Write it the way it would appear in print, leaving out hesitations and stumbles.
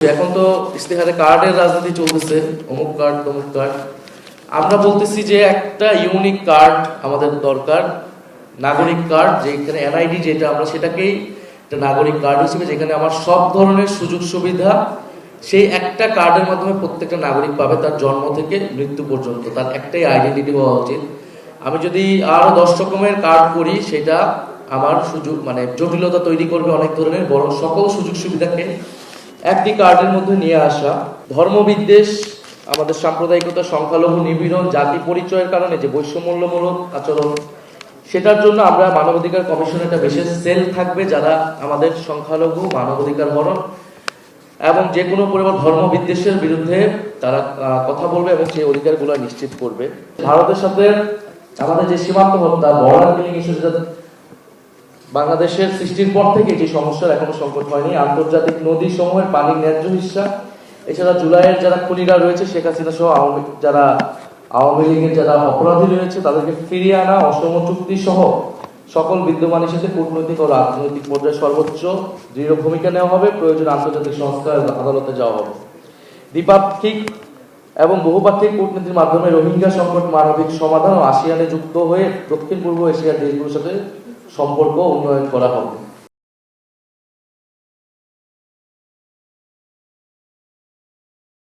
এখন তো ইস্তেহারে কার্ডের রাজনীতি চলতেছে, অমুক কার্ড তমুক কার্ড। আমরা বলতেছি যে একটা ইউনিক কার্ড আমাদের দরকার, নাগরিক কার্ড, যেখানে এনআইডি যেটা আমরা সেটাকেই একটা নাগরিক কার্ড হিসেবে, যেখানে আমার সব ধরনের সুযোগ সুবিধা সেই একটা কার্ডের মাধ্যমে প্রত্যেকটা নাগরিক পাবে, তার জন্ম থেকে মৃত্যু পর্যন্ত তার একটাই আইডেন্টিটি হওয়া উচিত। আমি যদি আরো 10 রকমের কার্ড করি, সেটা আমার সুযোগ জটিলতা তৈরি করবে অনেক ধরনের, বরং সকল সুযোগ সুবিধাকে একটি কার্ডের মধ্যে নিয়ে আসা। ধর্মবিদ্বেষ, আমাদের সাম্প্রদায়িকতা, সংখ্যালঘু নিপীড়ন, জাতি পরিচয়ের কারণে যে বৈষম্যমূলক আচরণ, সেটার জন্য আমরা মানবাধিকার কমিশনের একটা বিশেষ সেল থাকবে, যারা আমাদের সংখ্যালঘু, মানবাধিকার হরণ এবং যে কোনো পরিমাণ ধর্মবিদ্বেষের বিরুদ্ধে তারা কথা বলবে এবং সেই অধিকারগুলো নিশ্চিত করবে। ভারতের সাথে আমাদের যে সীমান্ত হত্যা, বর্ডার কিলিং ইস্যু, যেটা বাংলাদেশের সৃষ্টির পর থেকে যে সমস্যার এখনো সংকট হয়নি, আন্তর্জাতিক নদী সমূহের পানির ন্যায্য হিস্সা, এছাড়া জুলাইয়ের যারা খুনিরা রয়েছে, শেখ হাসিনা সহ আওয়ামী লীগের যারা অপরাধী রয়েছে, তাদেরকে ফিরিয়ে আনা, অসম চুক্তি সহ সকল বিদ্যমান সাথে কূটনৈতিক ও রাজনৈতিক পর্যায়ে সর্বোচ্চ দৃঢ় ভূমিকা নেওয়া হবে। প্রয়োজনে আন্তর্জাতিক সংস্থার আদালতে যাওয়া হবে। দ্বিপাক্ষিক এবং বহুপাক্ষিক কূটনীতির মাধ্যমে রোহিঙ্গা সংকট মানবিক সমাধান ও আসিয়ানে যুক্ত হয়ে দক্ষিণ পূর্ব এশিয়ার দেশগুলোর সাথে সম্পর্ক উন্নয়ন করা হবে।